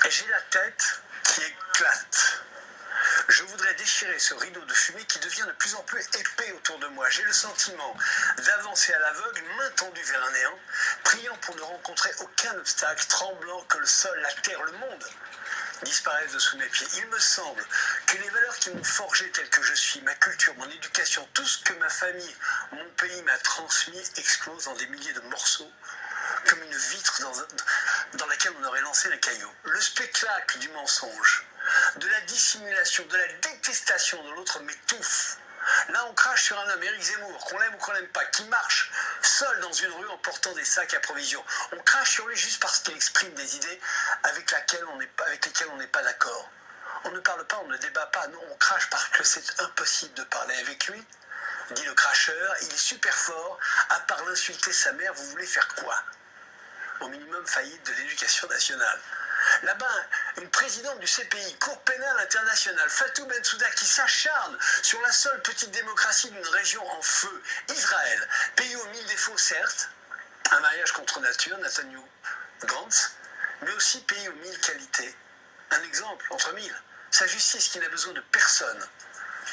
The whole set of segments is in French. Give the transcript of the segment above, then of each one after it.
J'ai la tête qui éclate. Je voudrais déchirer ce rideau de fumée qui devient de plus en plus épais autour de moi. J'ai le sentiment d'avancer à l'aveugle, main tendue vers un néant, priant pour ne rencontrer aucun obstacle, tremblant que le sol, la terre, le monde disparaissent de sous mes pieds. Il me semble que les valeurs qui m'ont forgé tel que je suis, ma culture, mon éducation, tout ce que ma famille, mon pays m'a transmis explose en des milliers de morceaux, comme une vitre dans laquelle on aurait lancé un caillou. Le spectacle du mensonge, de la dissimulation, de la détestation de l'autre m'étouffe. Là, on crache sur un homme, Éric Zemmour, qu'on l'aime ou qu'on l'aime pas, qui marche seul dans une rue en portant des sacs à provisions. On crache sur lui juste parce qu'il exprime des idées avec lesquelles on n'est pas d'accord. On ne parle pas, on ne débat pas, non, on crache parce que c'est impossible de parler avec lui, dit le cracheur. Il est super fort, à part l'insulter sa mère, vous voulez faire quoi? Au minimum faillite de l'éducation nationale. Là-bas, une présidente du CPI, Cour pénale internationale, Fatou Bensouda, qui s'acharne sur la seule petite démocratie d'une région en feu, Israël, pays aux mille défauts certes, un mariage contre nature, Netanyahu Gantz, mais aussi pays aux mille qualités. Un exemple, entre mille, sa justice qui n'a besoin de personne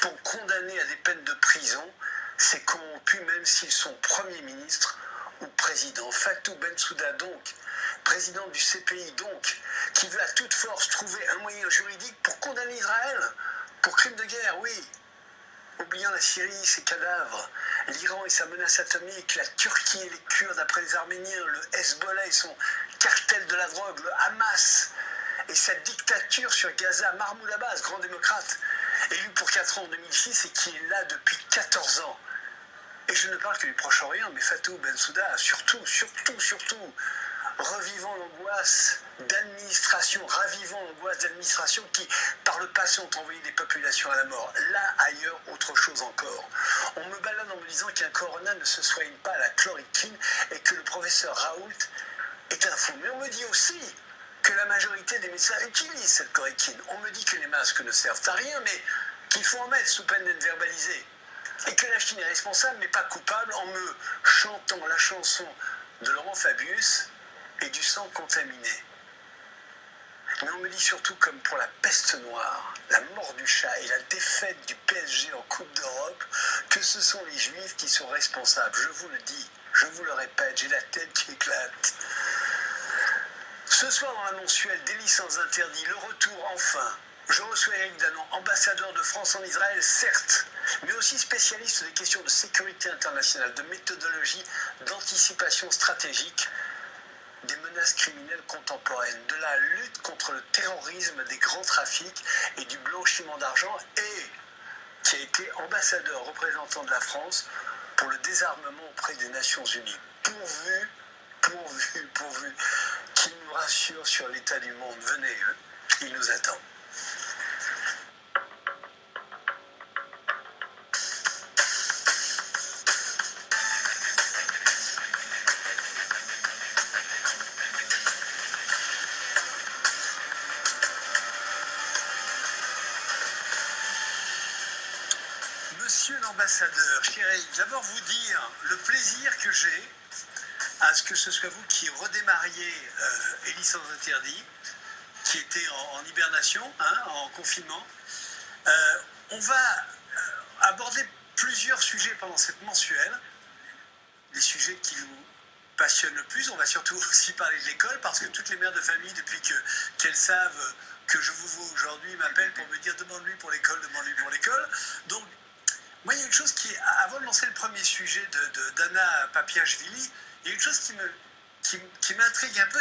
pour condamner à des peines de prison ces corrompus, même s'ils sont Premier ministre ou président. Fatou Bensouda donc, président du CPI donc, qui veut à toute force trouver un moyen juridique pour condamner Israël pour crime de guerre, oui. Oubliant la Syrie, ses cadavres, l'Iran et sa menace atomique, la Turquie et les Kurdes après les Arméniens, le Hezbollah et son cartel de la drogue, le Hamas et sa dictature sur Gaza, Mahmoud Abbas, grand démocrate, élu pour 4 ans en 2006 et qui est là depuis 14 ans. Et je ne parle que du Proche-Orient, mais Fatou Bensouda, surtout, revivant l'angoisse d'administration qui, par le passé, ont envoyé des populations à la mort. Là, ailleurs, autre chose encore. On me balade en me disant qu'un corona ne se soigne pas à la chloroquine et que le professeur Raoult est un fou. Mais on me dit aussi que la majorité des médecins utilisent cette chloroquine. On me dit que les masques ne servent à rien, mais qu'il faut en mettre sous peine d'être verbalisé. Et que la Chine est responsable, mais pas coupable, en me chantant la chanson de Laurent Fabius et du sang contaminé. Mais on me dit surtout, comme pour la peste noire, la mort du chat et la défaite du PSG en Coupe d'Europe, que ce sont les Juifs qui sont responsables. Je vous le dis, je vous le répète, j'ai la tête qui éclate. Ce soir dans la mensuelle Délit sans interdit, le retour enfin. Je reçois Éric Danon, ambassadeur de France en Israël, certes, mais aussi spécialiste des questions de sécurité internationale, de méthodologie, d'anticipation stratégique, des menaces criminelles contemporaines, de la lutte contre le terrorisme, des grands trafics et du blanchiment d'argent, et qui a été ambassadeur représentant de la France pour le désarmement auprès des Nations Unies. Pourvu qu'il nous rassure sur l'état du monde. Venez, il nous attend. Monsieur l'ambassadeur, je dirais d'abord vous dire le plaisir que j'ai à ce que ce soit vous qui redémarriez Élie sans interdit, qui était en hibernation, en confinement. On va aborder plusieurs sujets pendant cette mensuelle, les sujets qui nous passionnent le plus. On va surtout aussi parler de l'école, parce que toutes les mères de famille, depuis qu'elles savent que je vous vois aujourd'hui, m'appellent pour me dire « demande-lui pour l'école, demande-lui pour l'école ». Donc, moi, il y a une chose qui, avant de lancer le premier sujet d'Anna Papiashvili, il y a une chose qui m'intrigue un peu,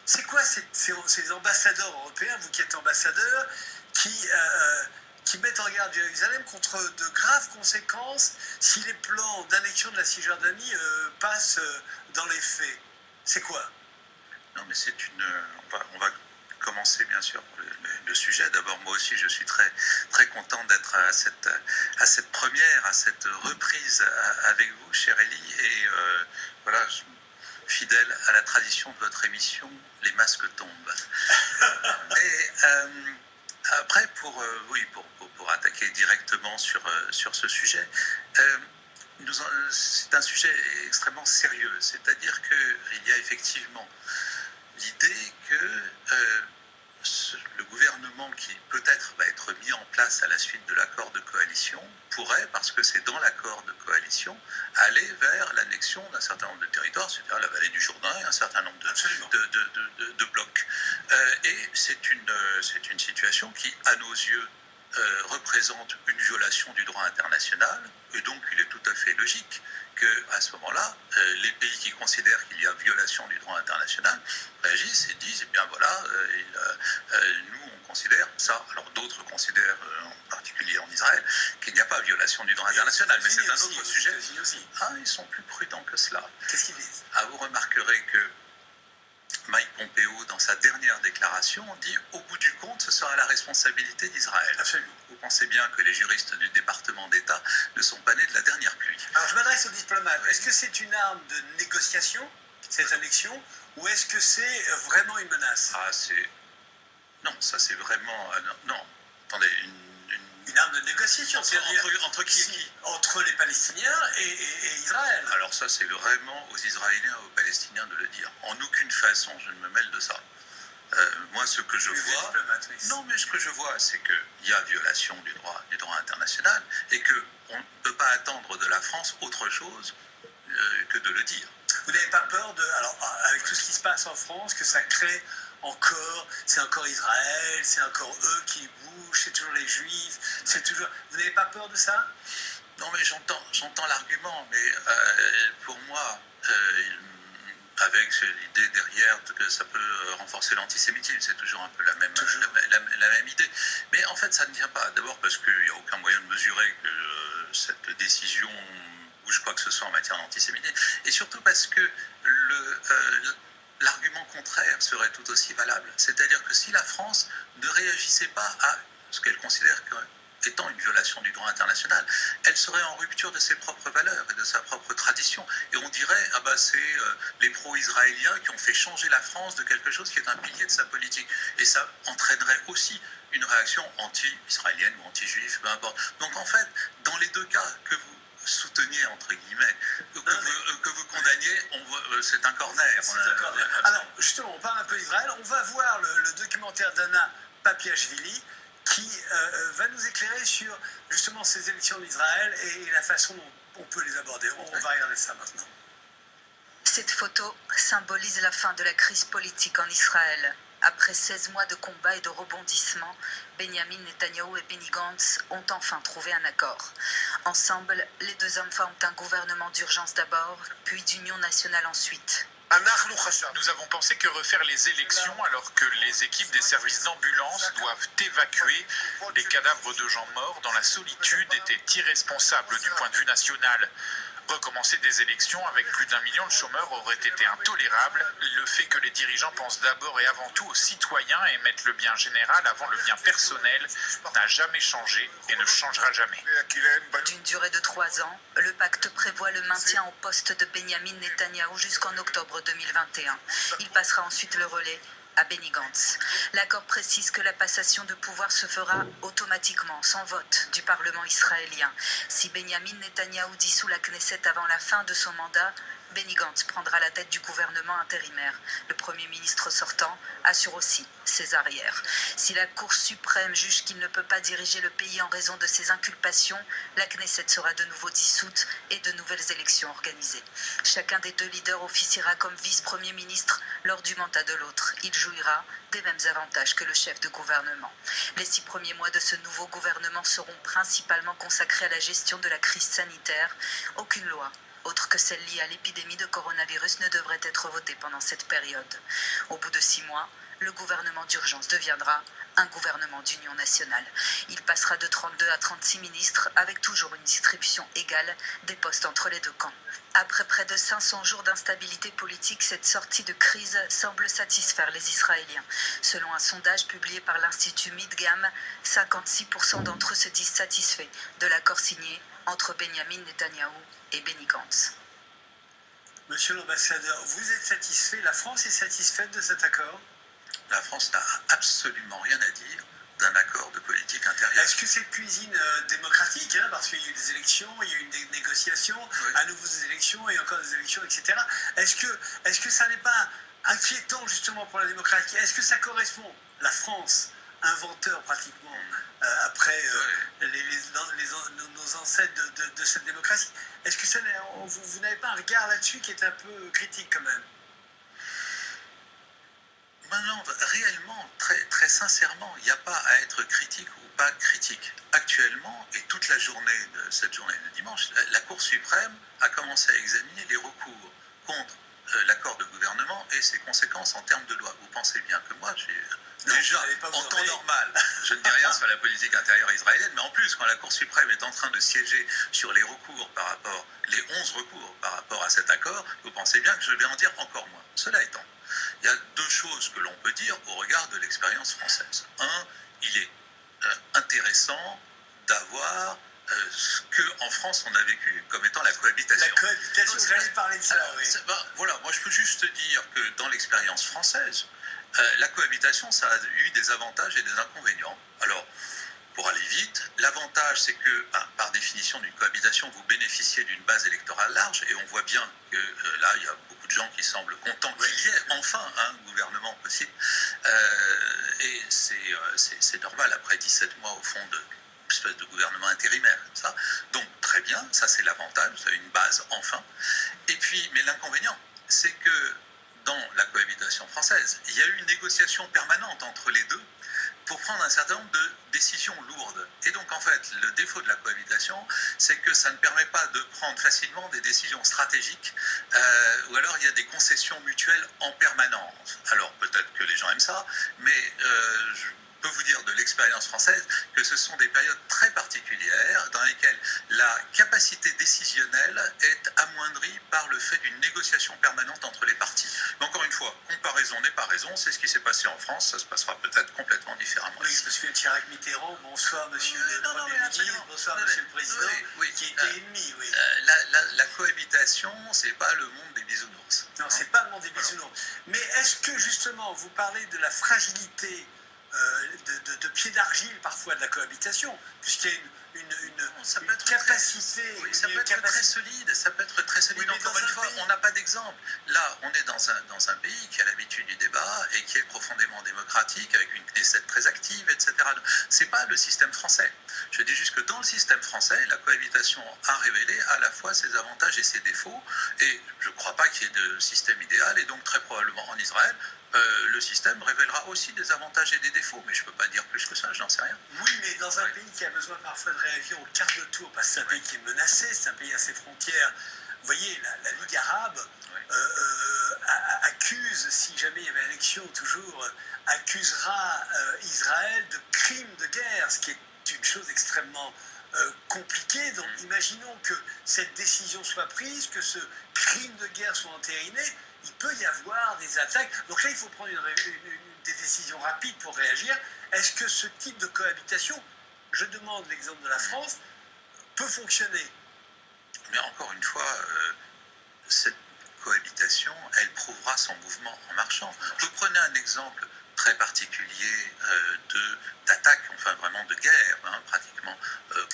c'est quoi ces ambassadeurs européens, vous qui êtes ambassadeurs, qui mettent en garde Jérusalem contre de graves conséquences si les plans d'annexion de la Cisjordanie passent dans les faits. C'est quoi? Non, mais on va commencer bien sûr le sujet. D'abord, moi aussi, je suis très, très content d'être à cette première, à cette reprise avec vous, chère Élie. Et voilà, fidèle à la tradition de votre émission, les masques tombent. Et après, pour attaquer directement sur ce sujet, c'est un sujet extrêmement sérieux. C'est-à-dire qu'il y a effectivement l'idée que place à la suite de l'accord de coalition pourrait, parce que c'est dans l'accord de coalition, aller vers l'annexion d'un certain nombre de territoires, c'est-à-dire la vallée du Jourdain et un certain nombre de blocs. Et c'est une situation qui, à nos yeux, représente une violation du droit international, et donc il est tout à fait logique qu'à ce moment-là, les pays qui considèrent qu'il y a violation du droit international réagissent et disent, eh bien voilà, nous on considère ça, alors d'autres considèrent, en particulier en Israël, qu'il n'y a pas violation du droit international, mais c'est un autre sujet. Ah, ils sont plus prudents que cela. Qu'est-ce qu'ils disent? Ah, vous remarquerez que Mike Pompeo, dans sa dernière déclaration, dit « Au bout du compte, ce sera la responsabilité d'Israël ». Absolument. Vous pensez bien que les juristes du département d'État ne sont pas nés de la dernière pluie. Alors je m'adresse aux diplomates. Est-ce que c'est une arme de négociation, cette annexion, ou est-ce que c'est vraiment une menace? Ah, c'est... Non, ça c'est vraiment... non, attendez, une arme de négociation. Entre qui et qui? Entre les Palestiniens et Israël. Alors ça, c'est vraiment aux Israéliens et aux Palestiniens de le dire. En aucune façon, je ne me mêle de ça. Moi, ce que je vois... Non, mais ce que je vois, c'est qu'il y a violation du droit international et qu'on ne peut pas attendre de la France autre chose que de le dire. Vous n'avez pas peur de... Alors, avec tout ce qui se passe en France, que ça crée encore... C'est encore Israël, c'est encore eux qui bougent, c'est toujours les Juifs, c'est toujours... Vous n'avez pas peur de ça? Non, mais j'entends l'argument, mais pour moi... avec l'idée derrière que ça peut renforcer l'antisémitisme, c'est toujours un peu la même idée. Mais en fait, ça ne vient pas. D'abord parce qu'il n'y a aucun moyen de mesurer que cette décision bouge quoi que ce soit en matière d'antisémitisme. Et surtout parce que l'argument contraire serait tout aussi valable. C'est-à-dire que si la France ne réagissait pas à ce qu'elle considère étant une violation du droit international, elle serait en rupture de ses propres valeurs et de sa propre tradition. Et on dirait, ah bah c'est les pro-israéliens qui ont fait changer la France de quelque chose qui est un pilier de sa politique. Et ça entraînerait aussi une réaction anti-israélienne ou anti-juive, peu importe. Donc en fait, dans les deux cas que vous souteniez, entre guillemets, que vous condamniez, c'est un corner. Alors, justement, on parle un peu d'Israël. On va voir le documentaire d'Anna Papiashvili, qui va nous éclairer sur justement ces élections d'Israël et la façon dont on peut les aborder. On va regarder ça maintenant. Cette photo symbolise la fin de la crise politique en Israël. Après 16 mois de combats et de rebondissements, Benjamin Netanyahou et Benny Gantz ont enfin trouvé un accord. Ensemble, les deux hommes forment un gouvernement d'urgence d'abord, puis d'union nationale ensuite. Nous avons pensé que refaire les élections alors que les équipes des services d'ambulance doivent évacuer les cadavres de gens morts dans la solitude était irresponsable du point de vue national. Recommencer des élections avec plus d'1 million de chômeurs aurait été intolérable. Le fait que les dirigeants pensent d'abord et avant tout aux citoyens et mettent le bien général avant le bien personnel n'a jamais changé et ne changera jamais. D'une durée de 3 ans, le pacte prévoit le maintien au poste de Benjamin Netanyahou jusqu'en octobre 2021. Il passera ensuite le relais à Benny Gantz. L'accord précise que la passation de pouvoir se fera automatiquement, sans vote du Parlement israélien. Si Benjamin Netanyahou dissout la Knesset avant la fin de son mandat, Benny Gantz prendra la tête du gouvernement intérimaire. Le Premier ministre sortant assure aussi ses arrières. Si la Cour suprême juge qu'il ne peut pas diriger le pays en raison de ses inculpations, la Knesset sera de nouveau dissoute et de nouvelles élections organisées. Chacun des deux leaders officiera comme vice-premier ministre lors du mandat de l'autre. Il jouira des mêmes avantages que le chef de gouvernement. Les 6 premiers mois de ce nouveau gouvernement seront principalement consacrés à la gestion de la crise sanitaire. Aucune loi autre que celle liée à l'épidémie de coronavirus ne devrait être votée pendant cette période. Au bout de 6 mois, le gouvernement d'urgence deviendra un gouvernement d'union nationale. Il passera de 32 à 36 ministres avec toujours une distribution égale des postes entre les deux camps. Après près de 500 jours d'instabilité politique, cette sortie de crise semble satisfaire les Israéliens. Selon un sondage publié par l'Institut Midgam, 56% d'entre eux se disent satisfaits de l'accord signé entre Benjamin Netanyahou et Benny Gantz. Monsieur l'ambassadeur, vous êtes satisfait, la France est satisfaite de cet accord? La France n'a absolument rien à dire d'un accord de politique intérieure. Est-ce que cette cuisine démocratique, parce qu'il y a eu des élections, il y a eu des négociations, oui, à nouveau des élections et encore des élections, etc. Est-ce que ça n'est pas inquiétant justement pour la démocratie? Est-ce que ça correspond, la France, inventeur pratiquement après nos ancêtres de cette démocratie. Est-ce que vous n'avez pas un regard là-dessus qui est un peu critique quand même? Non, réellement, très, très sincèrement, il n'y a pas à être critique ou pas critique. Actuellement, et toute la journée de cette journée de dimanche, la Cour suprême a commencé à examiner les recours contre l'accord de gouvernement et ses conséquences en termes de loi. Vous pensez bien que moi, déjà, en temps normal, je ne dis rien sur la politique intérieure israélienne, mais en plus, quand la Cour suprême est en train de siéger sur les recours les 11 recours par rapport à cet accord, vous pensez bien que je vais en dire encore moins. Cela étant, il y a deux choses que l'on peut dire au regard de l'expérience française. Un, il est intéressant d'avoir ce qu'en France on a vécu comme étant la cohabitation. La cohabitation, j'allais parler de ça. Alors, oui. voilà, moi je peux juste dire que dans l'expérience française, la cohabitation, ça a eu des avantages et des inconvénients. Alors, pour aller vite, l'avantage, c'est que, par définition d'une cohabitation, vous bénéficiez d'une base électorale large, et on voit bien que là, il y a beaucoup de gens qui semblent contents qu'il y ait enfin un gouvernement possible. Et c'est normal, après 17 mois, au fond, espèce de gouvernement intérimaire, ça. Donc, très bien, ça c'est l'avantage, vous avez une base enfin. Et puis, mais l'inconvénient, c'est que dans la cohabitation française, il y a eu une négociation permanente entre les deux pour prendre un certain nombre de décisions lourdes. Et donc, en fait, le défaut de la cohabitation, c'est que ça ne permet pas de prendre facilement des décisions stratégiques, ou alors il y a des concessions mutuelles en permanence. Alors, peut-être que les gens aiment ça, mais je peux vous dire de l'expérience française que ce sont des périodes très particulières dans lesquelles la capacité décisionnelle est amoindrie par le fait d'une négociation permanente entre les parties. Mais encore une fois, comparaison n'est pas raison, c'est ce qui s'est passé en France, ça se passera peut-être complètement différemment. Oui, parce que Chirac Mitterrand, bonsoir monsieur le Premier ministre, bonsoir monsieur le Président, qui était ennemi, oui. La cohabitation, c'est pas le monde des bisounours. Non, c'est pas le monde des bisounours. Mais est-ce que justement, vous parlez de la fragilité de pied d'argile parfois de la cohabitation, puisqu'il y a une capacité. Ça peut être très solide, ça peut être très solide. Oui, encore une fois, on n'a pas d'exemple. Là, on est dans un pays qui a l'habitude du débat et qui est profondément démocratique, avec une Knesset très active, etc. C'est pas le système français. Je dis juste que dans le système français, la cohabitation a révélé à la fois ses avantages et ses défauts, et je ne crois pas qu'il y ait de système idéal, et donc très probablement en Israël, le système révélera aussi des avantages et des défauts, mais je ne peux pas dire plus que ça, je n'en sais rien. Oui, mais dans un pays qui a besoin parfois de réagir au quart de tour, parce que c'est un pays qui est menacé, c'est un pays à ses frontières. Vous voyez, la Ligue arabe accuse, si jamais il y avait élection toujours, accusera Israël de crimes de guerre, ce qui est une chose extrêmement compliquée. Donc imaginons que cette décision soit prise, que ce crime de guerre soit entériné, il peut y avoir des attaques. Donc là, il faut prendre des décisions rapides pour réagir. Est-ce que ce type de cohabitation, je demande l'exemple de la France, peut fonctionner? Mais encore une fois, cette cohabitation, elle prouvera son mouvement en marchant. Vous prenez un exemple très particulier d'attaque, enfin vraiment de guerre, pratiquement,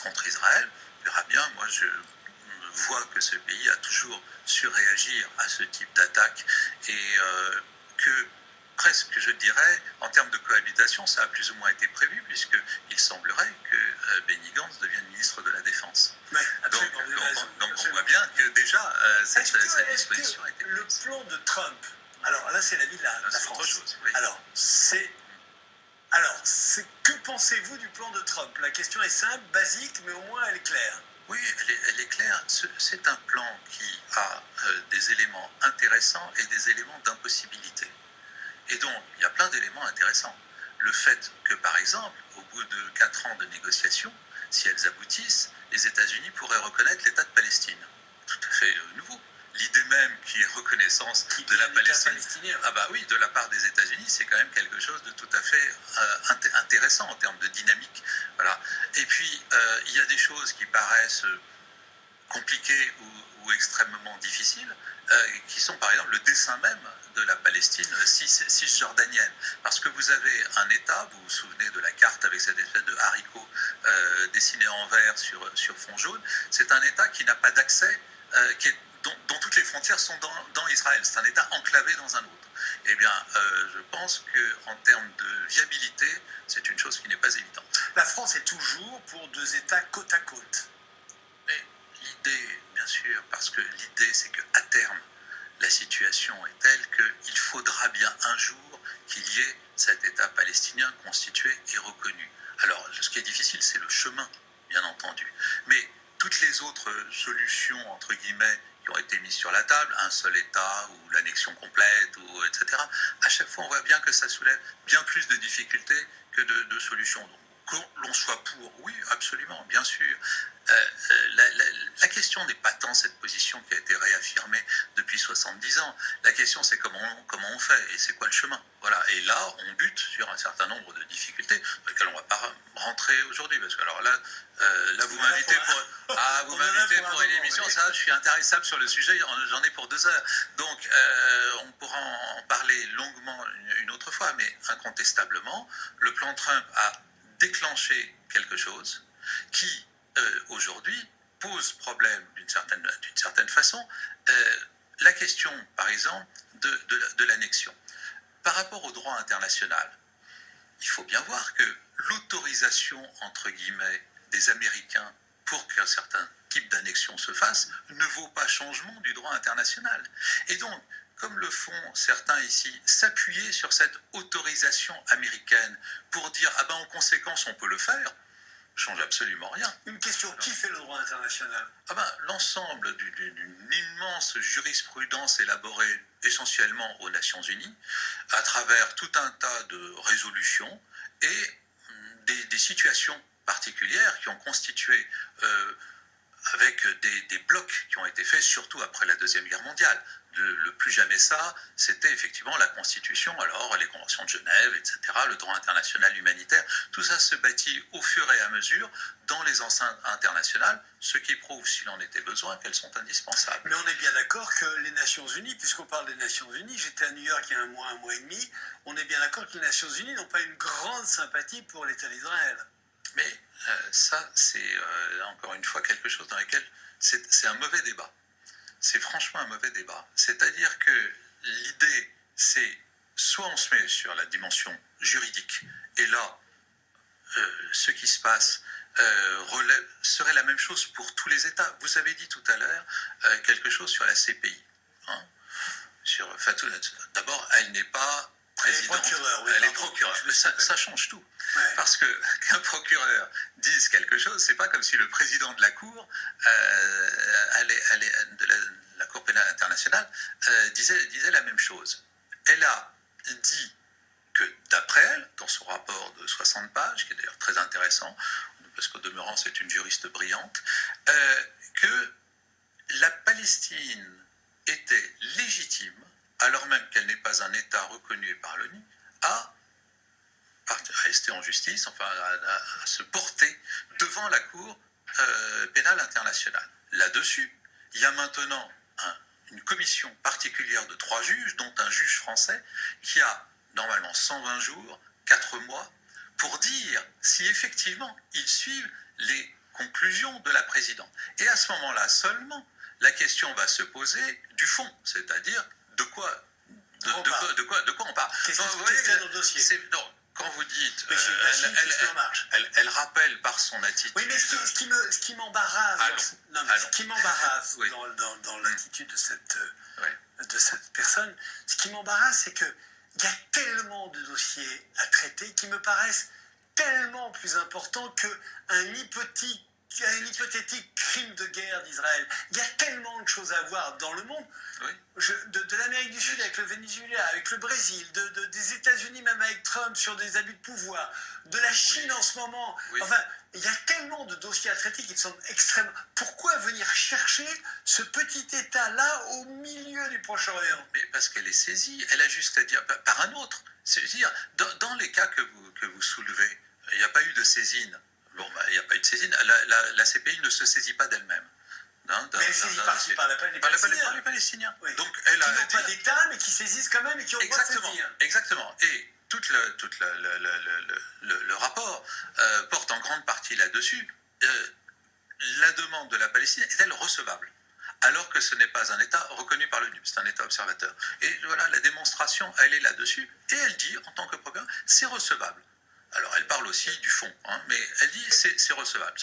contre Israël. Il verra bien, moi je vois que ce pays a toujours su réagir à ce type d'attaque et que presque, je dirais, en termes de cohabitation, ça a plus ou moins été prévu, puisqu'il semblerait que Benny Gantz devienne ministre de la Défense. Oui, donc on voit bien que déjà, cette disposition a été prise. Le plan de Trump, alors là c'est l'avis de la France. Autre chose, oui. Alors, que pensez-vous du plan de Trump? La question est simple, basique, mais au moins elle est claire. Oui, elle est claire. C'est un plan qui a des éléments intéressants et des éléments d'impossibilité. Et donc, il y a plein d'éléments intéressants. Le fait que, par exemple, au bout de 4 ans de négociations, si elles aboutissent, les États-Unis pourraient reconnaître l'État de Palestine. Tout à fait nouveau. L'idée même qui est reconnaissance de la Palestine, ah bah oui, de la part des États-Unis, c'est quand même quelque chose de tout à fait intéressant en termes de dynamique. Voilà. Et puis, il y a des choses qui paraissent compliquées ou extrêmement difficiles, qui sont par exemple le dessin même de la Palestine cisjordanienne. Parce que vous avez un État, vous vous souvenez de la carte avec cette espèce de haricot dessiné en vert sur fond jaune, c'est un État qui n'a pas d'accès, dont toutes les frontières sont dans Israël. C'est un État enclavé dans un autre. Eh bien, je pense qu'en termes de viabilité, c'est une chose qui n'est pas évidente. La France est toujours pour 2 États côte à côte. Mais l'idée, bien sûr, parce que l'idée, c'est qu'à terme, la situation est telle qu'il faudra bien un jour qu'il y ait cet État palestinien constitué et reconnu. Alors, ce qui est difficile, c'est le chemin, bien entendu. Mais toutes les autres solutions, entre guillemets, qui ont été mises sur la table, un seul État ou l'annexion complète, ou etc., à chaque fois, on voit bien que ça soulève bien plus de difficultés que de solutions. Donc, que l'on soit pour, oui, absolument, bien sûr. La question n'est pas tant cette position qui a été réaffirmée depuis 70 ans. La question, c'est comment on fait et c'est quoi le chemin. Voilà. Et là, on bute sur un certain nombre de difficultés dans lesquelles on ne va pas rentrer aujourd'hui. Parce que alors là vous m'invitez pour une émission. Ça, je suis intéressable sur le sujet. J'en ai pour 2 heures. Donc, on pourra en parler longuement une autre fois. Mais incontestablement, le plan Trump a déclenché quelque chose qui aujourd'hui pose problème d'une certaine façon. La question, par exemple, de l'annexion. Par rapport au droit international, il faut bien voir que l'autorisation, entre guillemets, des Américains pour qu'un certain type d'annexion se fasse ne vaut pas changement du droit international. Et donc, comme le font certains ici, s'appuyer sur cette autorisation américaine pour dire « ah ben en conséquence on peut le faire », change absolument rien. Une question, qui fait le droit international? Ah ben, l'ensemble d'une immense jurisprudence élaborée essentiellement aux Nations Unies, à travers tout un tas de résolutions et des situations particulières qui ont constitué avec des blocs qui ont été faits surtout après la Deuxième Guerre mondiale. Le plus jamais ça, c'était effectivement la Constitution, alors les conventions de Genève, etc., le droit international humanitaire, tout ça se bâtit au fur et à mesure dans les enceintes internationales, ce qui prouve, s'il en était besoin, qu'elles sont indispensables. Mais on est bien d'accord que les Nations Unies, puisqu'on parle des Nations Unies, j'étais à New York il y a un mois et demi, on est bien d'accord que les Nations Unies n'ont pas une grande sympathie pour l'État d'Israël. Mais ça, c'est encore une fois quelque chose dans lequel c'est un mauvais débat. C'est franchement un mauvais débat. C'est-à-dire que l'idée, c'est soit on se met sur la dimension juridique, et là, ce qui se passe serait la même chose pour tous les États. Vous avez dit tout à l'heure quelque chose sur la CPI. Hein, d'abord, elle n'est pas présidente, elle est procureure. Ça change tout. Ouais. Parce qu'un procureur dise quelque chose, c'est pas comme si le président de la Cour, de la Cour pénale internationale, disait la même chose. Elle a dit que d'après elle, dans son rapport de 60 pages, qui est d'ailleurs très intéressant, parce qu'au demeurant c'est une juriste brillante, que la Palestine était légitime, alors même qu'elle n'est pas un État reconnu par l'ONU, à rester en justice, enfin à se porter devant la Cour pénale internationale. Là-dessus, il y a maintenant une commission particulière de 3 juges, dont un juge français, qui a normalement 120 jours, 4 mois, pour dire si effectivement ils suivent les conclusions de la présidente. Et à ce moment-là seulement, la question va se poser du fond, c'est-à-dire de quoi on parle. Qu'est-ce qu'il y a dans le dossier? Quand vous dites, elle rappelle par son attitude. Oui, mais ce qui m'embarrasse, oui. dans l'attitude de cette personne, ce qui m'embarrasse, c'est que il y a tellement de dossiers à traiter qui me paraissent tellement plus importants qu'un hypothétique crime de guerre d'Israël. Il y a tellement de choses à voir dans le monde. Oui. De l'Amérique du Sud avec le Venezuela, avec le Brésil, des États-Unis même avec Trump sur des abus de pouvoir, de la Chine en ce moment. Oui. Enfin, il y a tellement de dossiers à traiter qui me semblent extrêmement... Pourquoi venir chercher ce petit État-là au milieu du Proche-Orient? Mais parce qu'elle est saisie, elle a juste à dire par un autre. C'est-à-dire, dans les cas que vous soulevez, il n'y a pas eu de saisine. Bon, il n'y a pas eu de saisine. La CPI ne se saisit pas d'elle-même. Mais elle saisit par les Palestiniens. Oui. Donc, elle qui n'ont pas d'État, mais qui saisissent quand même et qui ont le droit de saisir. Exactement. Et tout le rapport porte en grande partie là-dessus. La demande de la Palestine est-elle recevable? alors que ce n'est pas un État reconnu par l'ONU, c'est un État observateur. Et voilà, la démonstration, elle est là-dessus, et elle dit, en tant que procureur, c'est recevable. Alors, elle parle aussi du fond, hein, mais elle dit c'est recevable.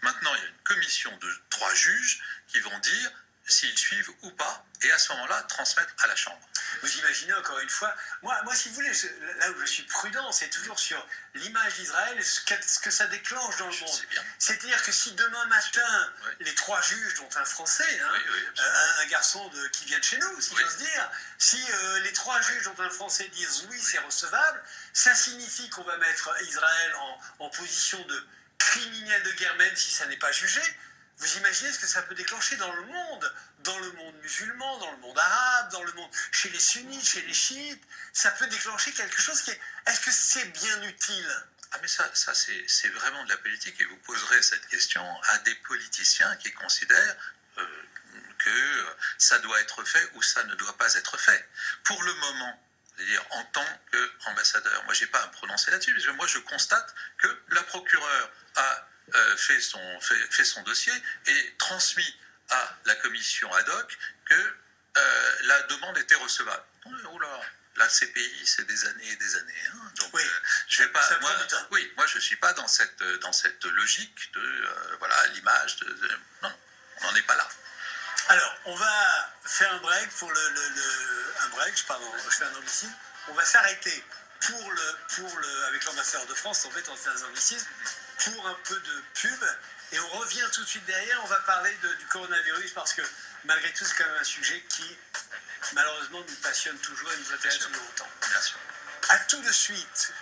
Maintenant, il y a une commission de 3 juges qui vont dire s'ils suivent ou pas, et à ce moment-là, transmettre à la Chambre. Vous imaginez encore une fois, moi si vous voulez, là où je suis prudent, c'est toujours sur l'image d'Israël, ce que ça déclenche dans le monde. C'est-à-dire que si demain matin, les 3 juges, dont un Français, hein, un garçon qui vient de chez nous, si j'ose dire, si les 3 juges, dont un Français, disent oui, c'est recevable, ça signifie qu'on va mettre Israël en position de criminel de guerre, même si ça n'est pas jugé. Vous imaginez ce que ça peut déclencher dans le monde musulman, dans le monde arabe, dans le monde chez les sunnites, chez les chiites. Ça peut déclencher quelque chose qui est... Est-ce que c'est bien utile? Ah mais ça c'est vraiment de la politique, et vous poserez cette question à des politiciens qui considèrent que ça doit être fait ou ça ne doit pas être fait. Pour le moment, c'est-à-dire en tant qu'ambassadeur, moi je n'ai pas à me prononcer là-dessus, parce que moi je constate que la procureure a fait son dossier et transmis à la commission ad hoc que la demande était recevable. Oh là, la CPI, c'est des années et des années. Hein, donc, oui, je vais pas. Moi, je suis pas dans cette logique de voilà l'image. Non, on n'en est pas là. Alors, on va faire un break pour je fais un anglicisme. On va s'arrêter avec l'ambassadeur de France. En fait, on fait un anglicisme pour un peu de pub. Et on revient tout de suite derrière, on va parler du coronavirus, parce que malgré tout, c'est quand même un sujet qui, malheureusement, nous passionne toujours et nous intéresse toujours autant. Bien sûr. À tout de suite.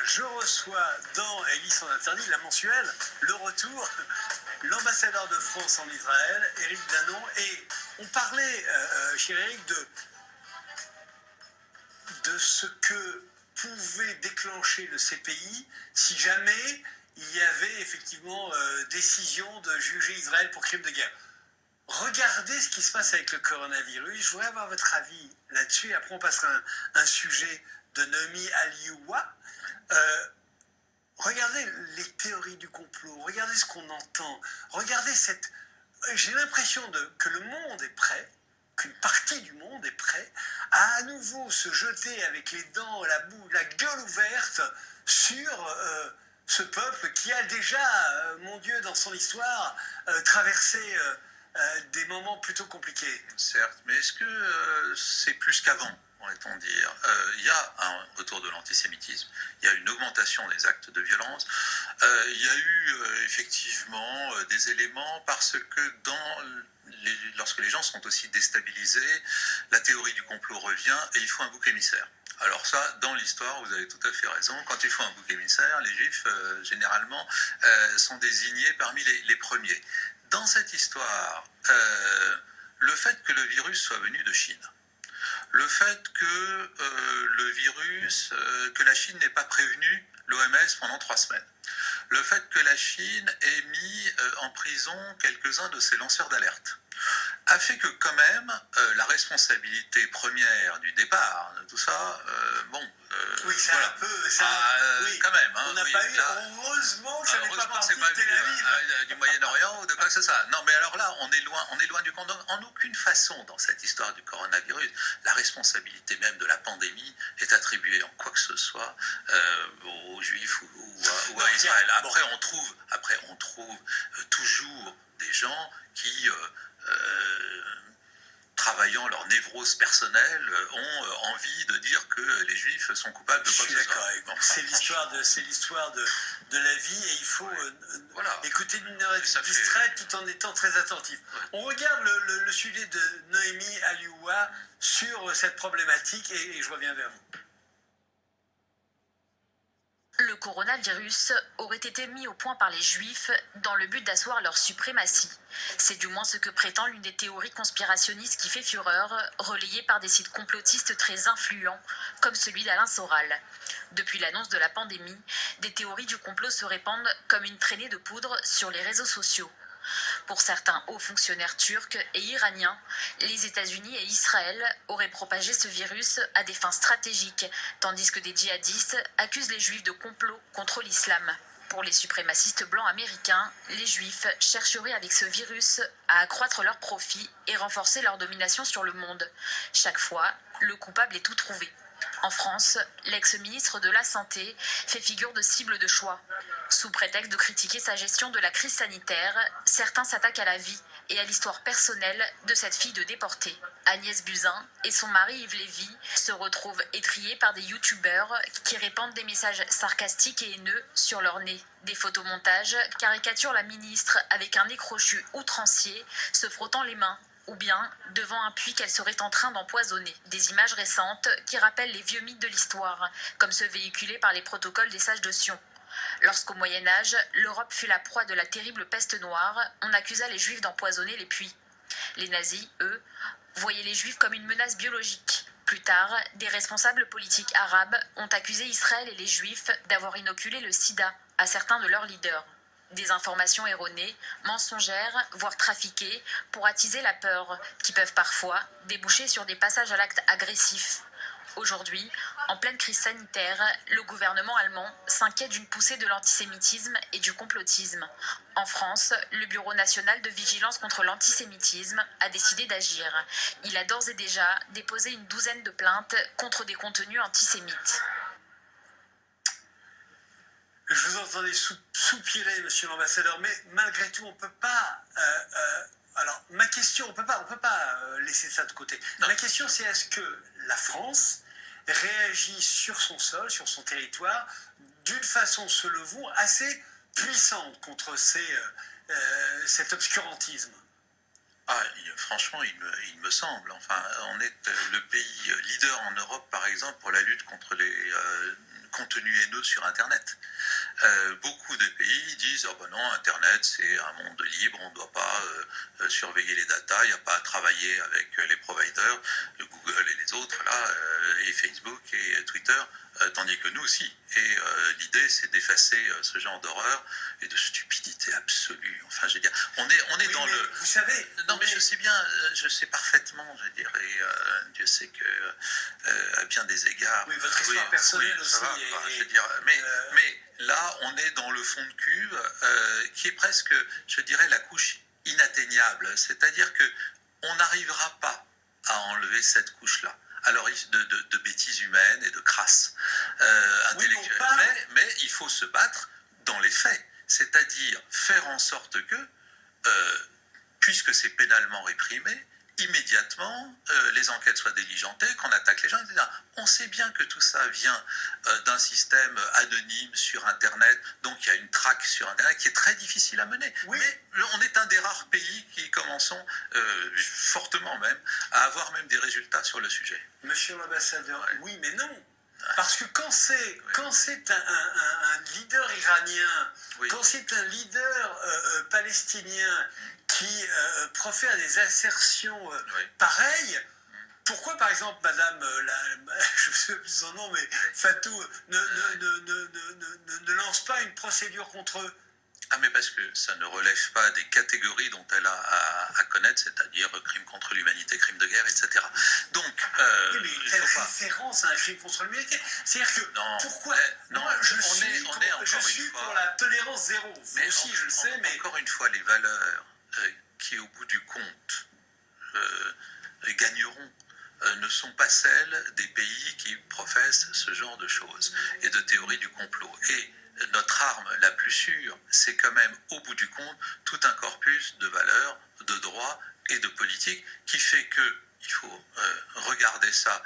Je reçois dans Élise en interdit, la mensuelle, le retour, l'ambassadeur de France en Israël, Éric Danon, et on parlait, cher Éric, de ce que pouvait déclencher le CPI si jamais il y avait effectivement décision de juger Israël pour crime de guerre. Regardez ce qui se passe avec le coronavirus, je voudrais avoir votre avis là-dessus, après on passera un sujet de Noémie Alioua. Regardez les théories du complot, regardez ce qu'on entend, regardez j'ai l'impression que le monde est prêt, qu'une partie du monde est prêt à nouveau se jeter avec les dents, la gueule ouverte sur ce peuple qui a déjà, mon Dieu, dans son histoire, traversé des moments plutôt compliqués. Certes, mais est-ce que c'est plus qu'avant ? Pourrait-on dire. Il y a un retour de l'antisémitisme, il y a une augmentation des actes de violence, il y a eu effectivement des éléments parce que lorsque les gens sont aussi déstabilisés, la théorie du complot revient et il faut un bouc émissaire. Alors ça, dans l'histoire, vous avez tout à fait raison, quand il faut un bouc émissaire, les Juifs, généralement, sont désignés parmi les premiers. Dans cette histoire, le fait que le virus soit venu de Chine, le fait que le virus, que la Chine n'ait pas prévenu l'OMS pendant 3 semaines, le fait que la Chine ait mis en prison quelques-uns de ses lanceurs d'alerte, a fait que quand même la responsabilité première du départ de tout ça, oui, c'est voilà. un peu... oui, quand même. Hein, on n'a pas eu, heureusement que ça n'est pas parti de Tel Aviv. Du Moyen-Orient ou de quoi que ce soit. Non, mais alors là, on est loin du compte. En aucune façon, dans cette histoire du coronavirus, la responsabilité même de la pandémie est attribuée en quoi que ce soit aux Juifs ou à Israël. Après, on trouve toujours des gens qui... travaillant leur névrose personnelle, ont envie de dire que les Juifs sont coupables de quoi que ce soit. C'est l'histoire de la vie, et il faut écouter d'une oreille distraite tout en étant très attentif. Ouais. On regarde le sujet de Noémie Alioua sur cette problématique, et je reviens vers vous. Le coronavirus aurait été mis au point par les Juifs dans le but d'asseoir leur suprématie. C'est du moins ce que prétend l'une des théories conspirationnistes qui fait fureur, relayée par des sites complotistes très influents, comme celui d'Alain Soral. Depuis l'annonce de la pandémie, des théories du complot se répandent comme une traînée de poudre sur les réseaux sociaux. Pour certains hauts fonctionnaires turcs et iraniens, les États-Unis et Israël auraient propagé ce virus à des fins stratégiques, tandis que des djihadistes accusent les Juifs de complot contre l'islam. Pour les suprémacistes blancs américains, les Juifs chercheraient avec ce virus à accroître leurs profits et renforcer leur domination sur le monde. Chaque fois, le coupable est tout trouvé. En France, l'ex-ministre de la Santé fait figure de cible de choix. Sous prétexte de critiquer sa gestion de la crise sanitaire, certains s'attaquent à la vie et à l'histoire personnelle de cette fille de déportée. Agnès Buzyn et son mari Yves Lévy se retrouvent étrillés par des youtubeurs qui répandent des messages sarcastiques et haineux sur leur nez. Des photomontages caricaturent la ministre avec un nez crochu outrancier, se frottant les mains, ou bien devant un puits qu'elle serait en train d'empoisonner. Des images récentes qui rappellent les vieux mythes de l'histoire, comme ceux véhiculés par les protocoles des sages de Sion. Lorsqu'au Moyen-Âge, l'Europe fut la proie de la terrible peste noire, on accusa les Juifs d'empoisonner les puits. Les nazis, eux, voyaient les Juifs comme une menace biologique. Plus tard, des responsables politiques arabes ont accusé Israël et les Juifs d'avoir inoculé le sida à certains de leurs leaders. Des informations erronées, mensongères, voire trafiquées, pour attiser la peur, qui peuvent parfois déboucher sur des passages à l'acte agressif. Aujourd'hui, en pleine crise sanitaire, le gouvernement allemand s'inquiète d'une poussée de l'antisémitisme et du complotisme. En France, le Bureau national de vigilance contre l'antisémitisme a décidé d'agir. Il a d'ores et déjà déposé une douzaine de plaintes contre des contenus antisémites. Je vous entendais soupirer, monsieur l'ambassadeur, mais malgré tout, on ne peut pas... alors, ma question, on peut pas laisser ça de côté. Non. Ma question, c'est est-ce que la France réagit sur son sol, sur son territoire, d'une façon, selon vous, assez puissante contre cet obscurantisme? Franchement, il me semble. Enfin, on est le pays leader en Europe, par exemple, pour la lutte contre les contenus haineux sur Internet. Beaucoup de pays disent oh ben non, Internet c'est un monde libre, on ne doit pas surveiller les datas, il n'y a pas à travailler avec les providers, Google et les autres là, et Facebook et Twitter, tandis que nous aussi. Et l'idée c'est d'effacer ce genre d'horreur et de stupidité absolue. Enfin, je veux dire, on est Oui, dans mais le. vous savez. Non, mais je sais bien, je sais parfaitement, je veux dire, et Dieu sait que à bien des égards. Oui, votre histoire personnelle aussi. Ça va, je veux dire, mais là, on est dans le fond de cube qui est presque, je dirais, la couche inatteignable. C'est-à-dire que on n'arrivera pas à enlever cette couche-là. Alors, de bêtises humaines et de crasse intellectuelle. Mais il faut se battre dans les faits. C'est-à-dire faire en sorte que, puisque c'est pénalement réprimé, immédiatement, les enquêtes soient diligentées, qu'on attaque les gens, etc. On sait bien que tout ça vient d'un système anonyme sur Internet, donc il y a une traque sur Internet qui est très difficile à mener. Oui. Mais on est un des rares pays qui commençons, fortement même, à avoir même des résultats sur le sujet. Monsieur l'ambassadeur, oui, mais non. Parce que quand c'est un leader iranien, Oui. quand c'est un leader palestinien qui profère des assertions pareilles, pourquoi par exemple madame, je ne sais plus son nom, mais Fatou ne lance pas une procédure contre eux? Ah, mais parce que ça ne relève pas des catégories dont elle a à connaître, c'est-à-dire crime contre l'humanité, crime de guerre, etc. Donc, oui, mais il quelle faut pas... référence à un crime contre l'humanité? C'est-à-dire que, Non, pourquoi non, moi, je on suis est encore une fois... pour la tolérance zéro. Vous aussi, je le sais, mais... Encore une fois, les valeurs qui, au bout du compte, gagneront ne sont pas celles des pays qui professent ce genre de choses et de théorie du complot. Et notre arme la plus sûre, c'est quand même, au bout du compte, tout un corpus de valeurs, de droits et de politique qui fait que il faut regarder ça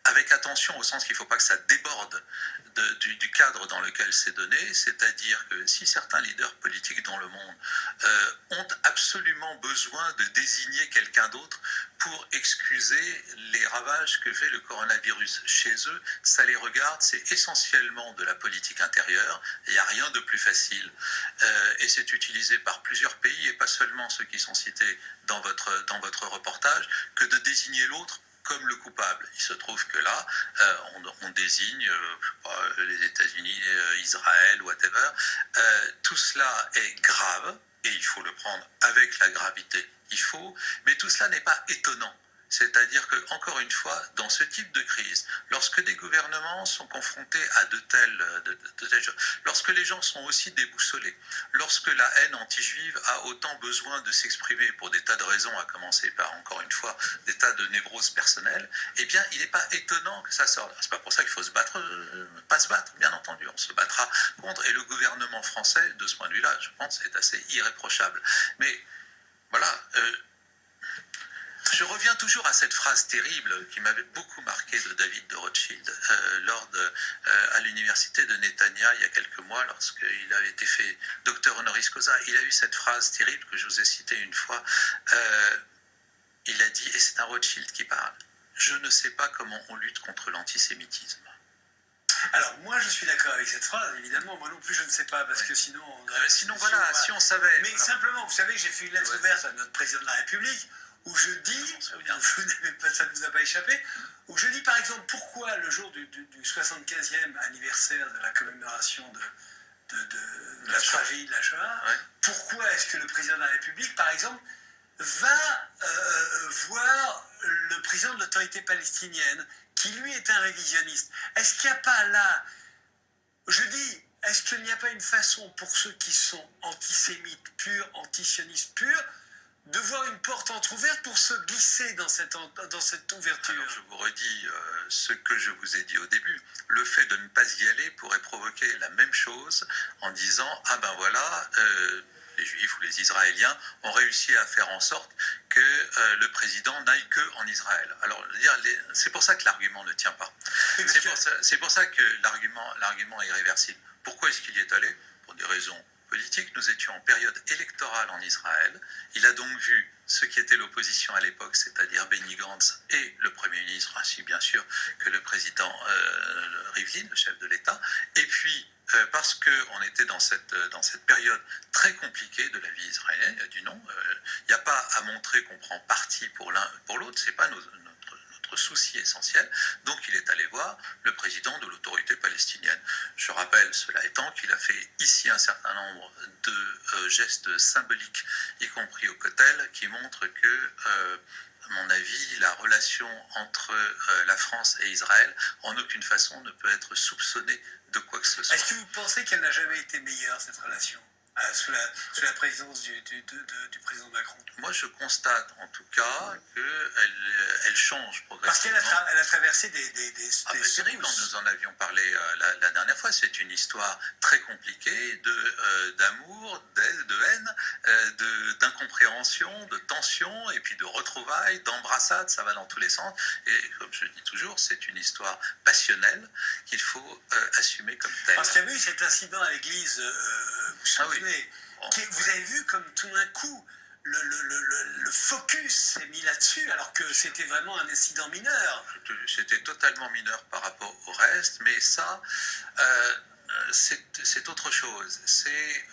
avec attention au sens qu'il ne faut pas que ça déborde du cadre dans lequel c'est donné, c'est-à-dire que si certains leaders politiques dans le monde ont absolument besoin de désigner quelqu'un d'autre pour excuser les ravages que fait le coronavirus chez eux, ça les regarde, c'est essentiellement de la politique intérieure, il n'y a rien de plus facile, et c'est utilisé par plusieurs pays, et pas seulement ceux qui sont cités dans votre reportage, que de désigner l'autre comme le coupable. Il se trouve que là, on désigne les États-Unis, Israël, whatever. Tout cela est grave et il faut le prendre avec la gravité. Mais tout cela n'est pas étonnant. C'est-à-dire que, encore une fois, dans ce type de crise, lorsque des gouvernements sont confrontés à de telles choses, lorsque les gens sont aussi déboussolés, lorsque la haine anti-juive a autant besoin de s'exprimer pour des tas de raisons, à commencer par, encore une fois, des tas de névroses personnelles, eh bien, il n'est pas étonnant que ça sorte. C'est pas pour ça qu'il faut pas se battre, bien entendu. On se battra contre. Et le gouvernement français, de ce point de vue-là, je pense, est assez irréprochable. Mais, voilà... je reviens toujours à cette phrase terrible qui m'avait beaucoup marqué de David de Rothschild à l'université de Netanya il y a quelques mois, lorsqu'il avait été fait docteur honoris causa. Il a eu cette phrase terrible que je vous ai citée une fois. Il a dit, et c'est un Rothschild qui parle, « Je ne sais pas comment on lutte contre l'antisémitisme. » Alors, moi, je suis d'accord avec cette phrase, évidemment. Moi non plus, je ne sais pas, parce que sinon... sinon, voilà, si on savait... Mais voilà. Simplement, vous savez, j'ai fait une lettre ouverte à notre président de la République, où je dis, ça ne vous a pas échappé, où je dis, par exemple, pourquoi le jour du 75e anniversaire de la commémoration de la tragédie de la Shoah, pourquoi est-ce que le président de la République, par exemple, va voir le président de l'autorité palestinienne, qui lui est un révisionniste. Est-ce qu'il n'y a pas là, je dis, est-ce qu'il n'y a pas une façon pour ceux qui sont antisémites purs, antisionistes purs, de voir une porte entrouverte pour se glisser dans cette ouverture? Alors, je vous redis ce que je vous ai dit au début. Le fait de ne pas y aller pourrait provoquer la même chose en disant « Ah ben voilà, les Juifs ou les Israéliens ont réussi à faire en sorte que le président n'aille que en Israël. » Alors, c'est pour ça que l'argument ne tient pas. C'est pour ça que l'argument est irréversible. Pourquoi est-ce qu'il y est allé? Pour des raisons politiques. Nous étions en période électorale en Israël. Il a donc vu ce qui était l'opposition à l'époque, c'est-à-dire Benny Gantz et le Premier ministre, ainsi bien sûr que le président Rivlin, le chef de l'État. Et puis, parce qu'on était dans cette période très compliquée de la vie israélienne, il y a du non, il n'y a pas à montrer qu'on prend parti pour l'un pour l'autre, c'est pas notre souci essentiel. Donc il est allé voir le président de l'autorité palestinienne. Je rappelle, cela étant, qu'il a fait ici un certain nombre de gestes symboliques, y compris au Kotel, qui montrent que, à mon avis, la relation entre la France et Israël, en aucune façon, ne peut être soupçonnée de quoi que ce soit. Est-ce que vous pensez qu'elle n'a jamais été meilleure, cette relation, sous la présidence du président Macron? Moi, je constate en tout cas qu'elle change progressivement. Parce qu'elle a traversé des terrible, nous en avions parlé la dernière fois. C'est une histoire très compliquée d'amour, de haine, d'incompréhension, de tension, et puis de retrouvailles, d'embrassades, ça va dans tous les sens. Et comme je dis toujours, c'est une histoire passionnelle qu'il faut assumer comme telle. Parce qu'il y a eu cet incident à l'église, vous vous souvenez, vous avez vu comme tout d'un coup, le focus s'est mis là-dessus, alors que c'était vraiment un incident mineur. C'était totalement mineur par rapport au reste, mais ça, c'est autre chose. C'est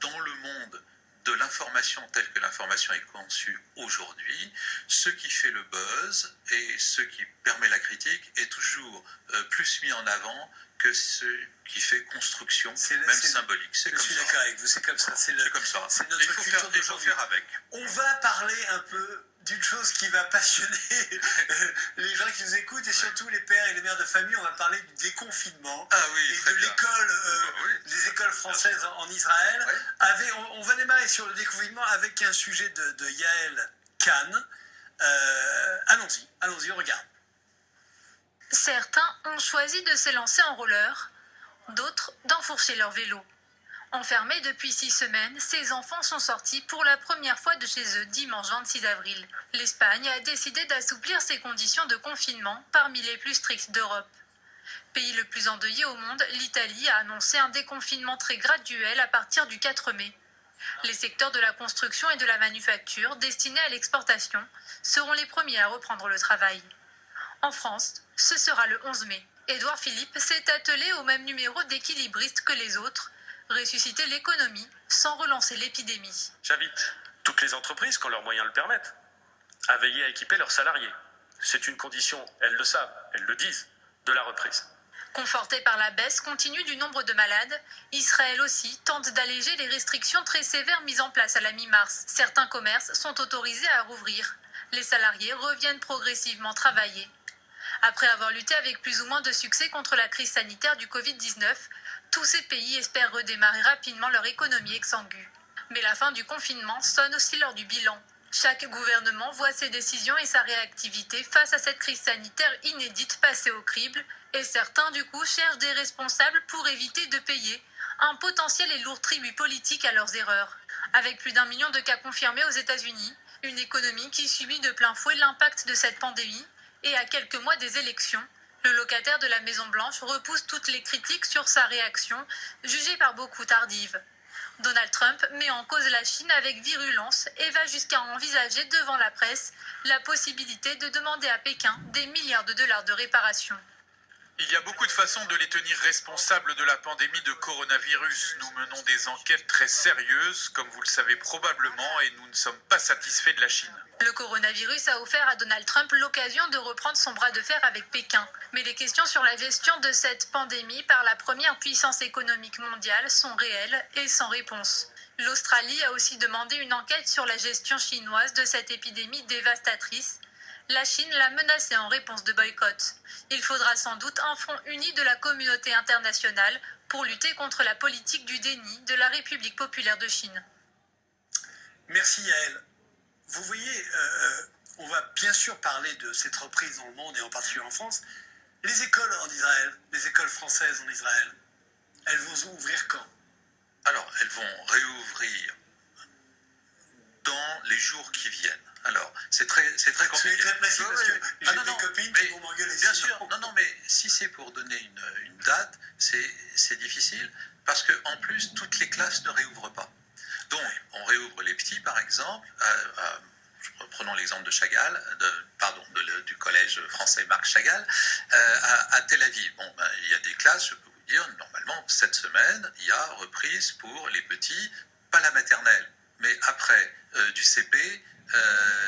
dans le monde de l'information telle que l'information est conçue aujourd'hui, ce qui fait le buzz et ce qui permet la critique est toujours plus mis en avant que ce qui fait construction, même symbolique. Je suis d'accord avec vous, c'est comme ça. C'est comme ça. C'est notre culture il faut faire avec. On va parler un peu d'une chose qui va passionner les gens qui nous écoutent, et surtout les pères et les mères de famille. On va parler du déconfinement et de l'école, des écoles françaises en Israël. On va démarrer sur le déconfinement avec un sujet de Yael Kahn. Allons-y, on regarde. Certains ont choisi de s'élancer en roller, d'autres d'enfourcher leur vélo. Enfermés depuis 6 semaines, ces enfants sont sortis pour la première fois de chez eux dimanche 26 avril. L'Espagne a décidé d'assouplir ses conditions de confinement parmi les plus strictes d'Europe. Pays le plus endeuillé au monde, l'Italie a annoncé un déconfinement très graduel à partir du 4 mai. Les secteurs de la construction et de la manufacture destinés à l'exportation seront les premiers à reprendre le travail. En France, ce sera le 11 mai. Édouard Philippe s'est attelé au même numéro d'équilibriste que les autres, ressusciter l'économie sans relancer l'épidémie. J'invite toutes les entreprises, quand leurs moyens le permettent, à veiller à équiper leurs salariés. C'est une condition, elles le savent, elles le disent, de la reprise. Conforté par la baisse continue du nombre de malades, Israël aussi tente d'alléger les restrictions très sévères mises en place à la mi-mars. Certains commerces sont autorisés à rouvrir. Les salariés reviennent progressivement travailler. Après avoir lutté avec plus ou moins de succès contre la crise sanitaire du Covid-19, tous ces pays espèrent redémarrer rapidement leur économie exsangue. Mais la fin du confinement sonne aussi lors du bilan. Chaque gouvernement voit ses décisions et sa réactivité face à cette crise sanitaire inédite passée au crible, et certains du coup cherchent des responsables pour éviter de payer un potentiel et lourd tribut politique à leurs erreurs. Avec plus d'1 million de cas confirmés aux États-Unis, une économie qui subit de plein fouet l'impact de cette pandémie, et à quelques mois des élections, le locataire de la Maison-Blanche repousse toutes les critiques sur sa réaction, jugée par beaucoup tardive. Donald Trump met en cause la Chine avec virulence et va jusqu'à envisager devant la presse la possibilité de demander à Pékin des milliards de dollars de réparation. Il y a beaucoup de façons de les tenir responsables de la pandémie de coronavirus. Nous menons des enquêtes très sérieuses, comme vous le savez probablement, et nous ne sommes pas satisfaits de la Chine. Le coronavirus a offert à Donald Trump l'occasion de reprendre son bras de fer avec Pékin. Mais les questions sur la gestion de cette pandémie par la première puissance économique mondiale sont réelles et sans réponse. L'Australie a aussi demandé une enquête sur la gestion chinoise de cette épidémie dévastatrice. La Chine l'a menacée en réponse de boycott. Il faudra sans doute un front uni de la communauté internationale pour lutter contre la politique du déni de la République populaire de Chine. Merci Yael. Vous voyez, on va bien sûr parler de cette reprise dans le monde et en particulier en France. Les écoles en Israël, les écoles françaises en Israël, elles vont ouvrir quand? Alors, elles vont réouvrir dans les jours qui viennent. Alors, c'est très compliqué. Soyez très précis parce que j'ai des copines qui vont m'engueuler. Bien sûr, non, mais si c'est pour donner une date, c'est difficile parce que en plus, toutes les classes ne réouvrent pas. Donc, on réouvre les petits, par exemple, prenons l'exemple de Chagall, du collège français Marc Chagall, à Tel Aviv. Bon, il y a des classes, je peux vous dire, normalement, cette semaine, il y a reprise pour les petits, pas la maternelle, mais après du CP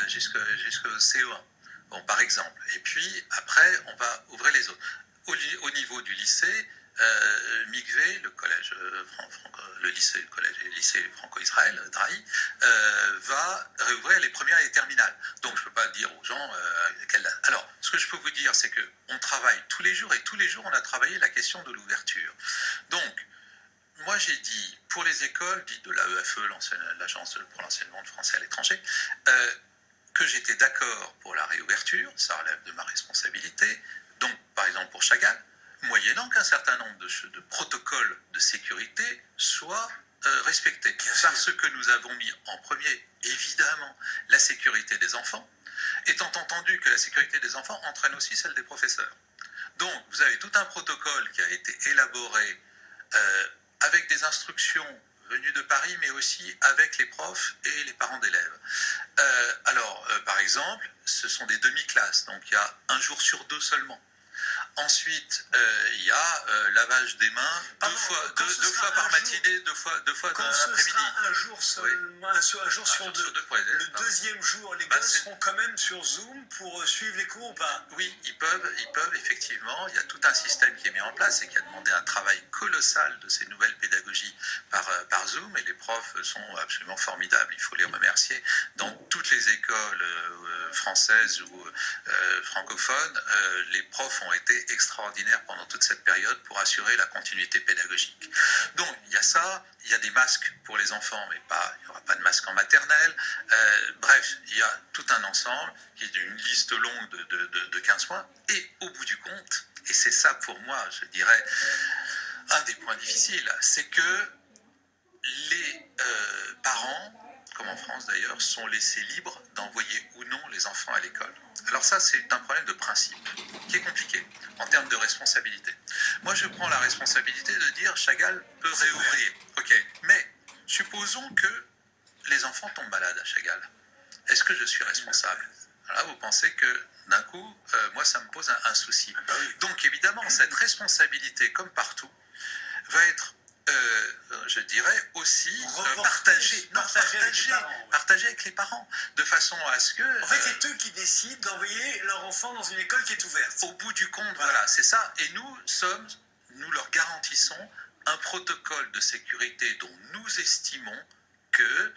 jusqu'au CO1, bon, par exemple. Et puis, après, on va ouvrir les autres. Au niveau du lycée, Mikvé, le collège lycée franco-israël, DRAI, va réouvrir les premières et les terminales. Donc je ne peux pas dire aux gens quelle date. Alors, ce que je peux vous dire, c'est qu'on travaille tous les jours, et tous les jours, on a travaillé la question de l'ouverture. Donc, moi j'ai dit, pour les écoles, dites de l'AEFE, l'Agence pour l'enseignement de français à l'étranger, que j'étais d'accord pour la réouverture, ça relève de ma responsabilité. Donc, par exemple, pour Chagall, moyennant qu'un certain nombre de protocoles de sécurité soient respectés. Parce que nous avons mis en premier, évidemment, la sécurité des enfants, étant entendu que la sécurité des enfants entraîne aussi celle des professeurs. Donc, vous avez tout un protocole qui a été élaboré avec des instructions venues de Paris, mais aussi avec les profs et les parents d'élèves. Par exemple, ce sont des demi-classes, donc il y a 1 jour sur 2 seulement. Ensuite, il y a lavage des mains deux fois par matinée, deux fois dans l'après-midi. Un jour seulement, un jour sur 2. Le deuxième jour, les gosses seront quand même sur Zoom pour suivre les cours ou pas? Oui, ils peuvent effectivement. Il y a tout un système qui est mis en place et qui a demandé un travail colossal de ces nouvelles pédagogies par Zoom, et les profs sont absolument formidables. Il faut les remercier. Dans toutes les écoles françaises ou francophones, les profs ont été extraordinaires pendant toute cette période pour assurer la continuité pédagogique. Donc, il y a ça, il y a des masques pour les enfants, mais il n'y aura pas de masques en maternelle. Bref, il y a tout un ensemble qui est une liste longue de 15 points. Et au bout du compte, et c'est ça pour moi, je dirais, un des points difficiles, c'est que les parents, comme en France d'ailleurs, sont laissés libres d'envoyer ou non les enfants à l'école. Alors ça, c'est un problème de principe qui est compliqué en termes de responsabilité. Moi, je prends la responsabilité de dire Chagall peut réouvrir. Ok, mais supposons que les enfants tombent malades à Chagall. Est-ce que je suis responsable? Là, vous pensez que d'un coup, moi, ça me pose un souci. Donc, évidemment, cette responsabilité, comme partout, va être, je dirais, aussi partagée avec les parents, de façon à ce que... En fait, c'est eux qui décident d'envoyer leur enfant dans une école qui est ouverte. Au bout du compte, voilà, c'est ça. Et nous leur garantissons un protocole de sécurité dont nous estimons que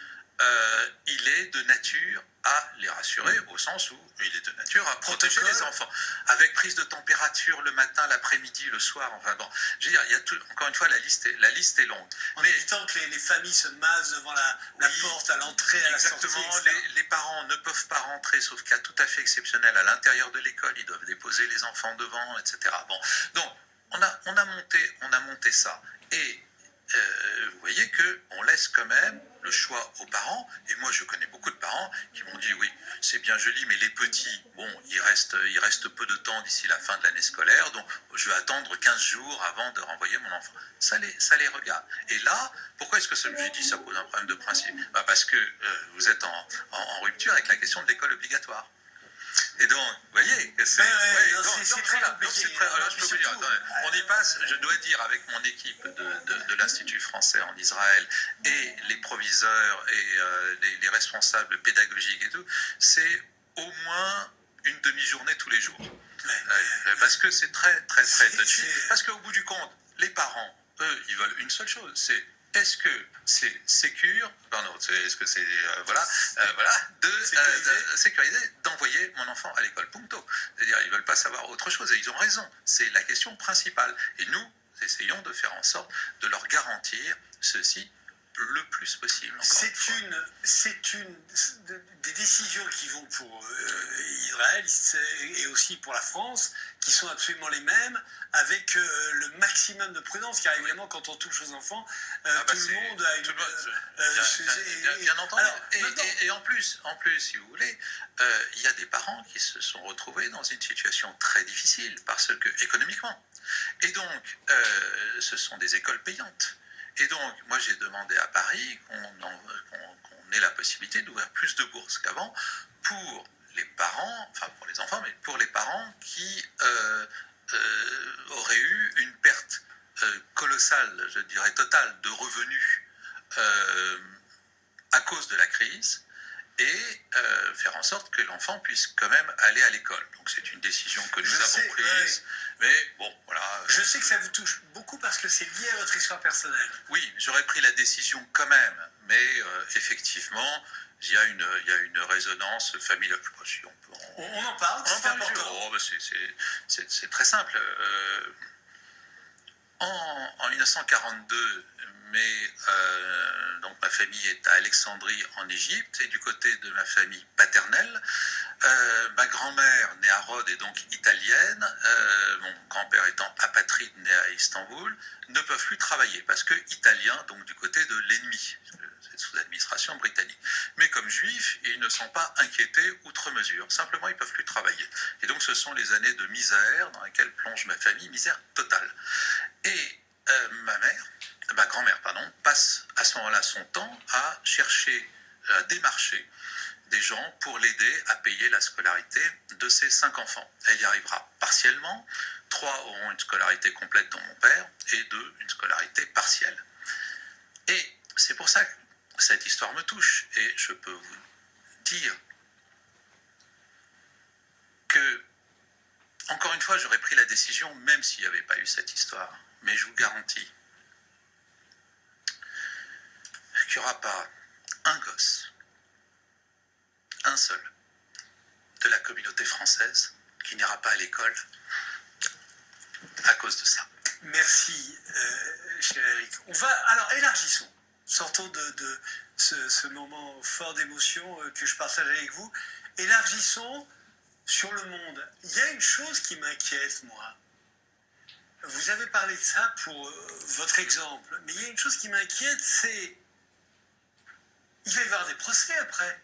il est de nature à les rassurer, au sens où il est de nature à protéger les enfants. Avec prise de température le matin, l'après-midi, le soir, enfin bon, je veux dire, il y a tout, encore une fois, la liste est longue. En évitant que les familles se massent devant la porte, à l'entrée, à la sortie. Exactement, les parents ne peuvent pas rentrer, sauf cas tout à fait exceptionnel, à l'intérieur de l'école, ils doivent déposer les enfants devant, etc. Bon, donc, on a monté ça. Et vous voyez qu'on laisse quand même le choix aux parents. Et moi, je connais beaucoup de parents qui m'ont dit, oui, c'est bien joli, mais les petits, bon, il reste peu de temps d'ici la fin de l'année scolaire, donc je vais attendre 15 jours avant de renvoyer mon enfant. Ça les regarde. Et là, pourquoi est-ce que j'ai dit ça pose un problème de principe? Parce que vous êtes en rupture avec la question de l'école obligatoire. Et donc, vous voyez que c'est... c'est très compliqué. Alors, je peux vous dire, attendez, on y passe, je dois dire, avec mon équipe de l'Institut français en Israël et les proviseurs et les responsables pédagogiques et tout, c'est au moins une demi-journée tous les jours. Parce que c'est très, très, très touchy. Parce qu'au bout du compte, les parents, eux, ils veulent une seule chose, c'est est-ce que c'est sécure, est-ce que c'est, sécuriser, d'envoyer mon enfant à l'école, puncto. C'est-à-dire, ils ne veulent pas savoir autre chose, et ils ont raison. C'est la question principale. Et nous, essayons de faire en sorte de leur garantir ceci le plus possible. C'est des décisions qui vont pour Israël et aussi pour la France, qui sont absolument les mêmes, avec le maximum de prudence, car évidemment, quand on touche aux enfants, tout le monde a une... Bien entendu. Alors, et en plus, si vous voulez, il y a des parents qui se sont retrouvés dans une situation très difficile, parce que, économiquement. Et donc, ce sont des écoles payantes. Et donc, moi, j'ai demandé à Paris qu'on ait la possibilité d'ouvrir plus de bourses qu'avant pour les parents, enfin pour les enfants, mais pour les parents qui auraient eu une perte colossale, je dirais totale, de revenus à cause de la crise, et faire en sorte que l'enfant puisse quand même aller à l'école. Donc c'est une décision que nous avons prise, mais bon, voilà. Je sais que ça vous touche beaucoup parce que c'est lié à votre histoire personnelle. Oui, j'aurais pris la décision quand même, mais effectivement, il y a une résonance familiale. On en parle, c'est important. C'est très simple. En 1942, donc ma famille est à Alexandrie en Égypte, et du côté de ma famille paternelle, ma grand-mère née à Rhodes et donc italienne, mon grand-père étant apatride né à Istanbul, ne peuvent plus travailler parce que italiens, donc du côté de l'ennemi, c'est sous administration britannique. Mais comme juifs, ils ne sont pas inquiétés outre mesure, simplement ils ne peuvent plus travailler. Et donc ce sont les années de misère dans lesquelles plonge ma famille, misère totale. Et ma grand-mère, passe à ce moment-là son temps à chercher, à démarcher des gens pour l'aider à payer la scolarité de ses 5 enfants. Elle y arrivera partiellement. 3 auront une scolarité complète, dont mon père, et 2 une scolarité partielle. Et c'est pour ça que cette histoire me touche. Et je peux vous dire que, encore une fois, j'aurais pris la décision même s'il n'y avait pas eu cette histoire. Mais je vous garantis qu'il n'y aura pas un gosse, un seul, de la communauté française qui n'ira pas à l'école à cause de ça. Merci, cher Eric. Alors, élargissons. Sortons de ce moment fort d'émotion que je partage avec vous. Élargissons sur le monde. Il y a une chose qui m'inquiète, moi. Vous avez parlé de ça pour votre exemple, mais il y a une chose qui m'inquiète, c'est il va y avoir des procès après.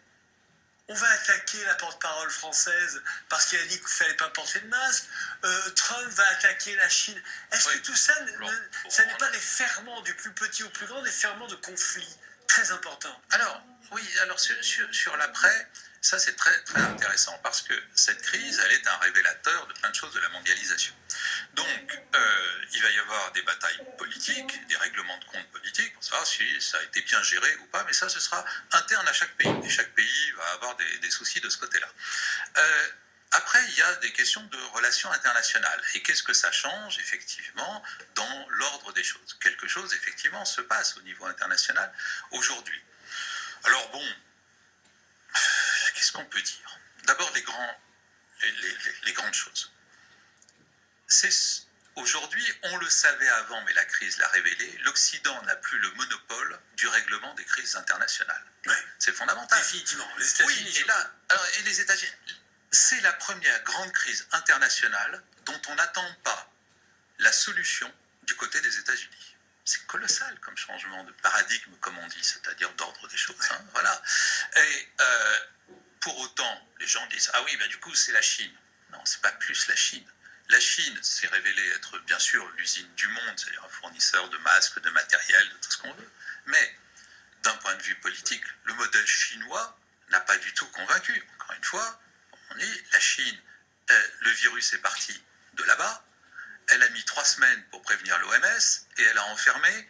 On va attaquer la porte-parole française parce qu'elle a dit qu'il ne fallait pas porter de masque. Trump va attaquer la Chine. Est-ce que tout ça, ça n'est pas des ferments du plus petit au plus grand, des ferments de conflits très importants? Alors, oui, alors sur l'après, ça c'est très, très intéressant parce que cette crise, elle est un révélateur de plein de choses de la mondialisation. Donc, il va y avoir des batailles politiques, des règlements de compte politiques pour savoir si ça a été bien géré ou pas, mais ça, ce sera interne à chaque pays. Et chaque pays va avoir des soucis de ce côté-là. Après, il y a des questions de relations internationales. Et qu'est-ce que ça change, effectivement, dans l'ordre des choses? Quelque chose, effectivement, se passe au niveau international aujourd'hui. Alors bon, qu'est-ce qu'on peut dire? D'abord, les grandes choses. Aujourd'hui, on le savait avant, mais la crise l'a révélé, l'Occident n'a plus le monopole du règlement des crises internationales. Oui. C'est fondamental. Définitivement. Les États-Unis. Oui, et les États-Unis, c'est la première grande crise internationale dont on n'attend pas la solution du côté des États-Unis. C'est colossal comme changement de paradigme, comme on dit, c'est-à-dire d'ordre des choses. Hein, voilà. Et pour autant, les gens disent « Ah oui, du coup, c'est la Chine ». Non, c'est pas plus la Chine. La Chine s'est révélée être, bien sûr, l'usine du monde, c'est-à-dire un fournisseur de masques, de matériel, de tout ce qu'on veut. Mais, d'un point de vue politique, le modèle chinois n'a pas du tout convaincu. Encore une fois, on dit, la Chine, le virus est parti de là-bas, elle a mis 3 semaines pour prévenir l'OMS, et elle a enfermé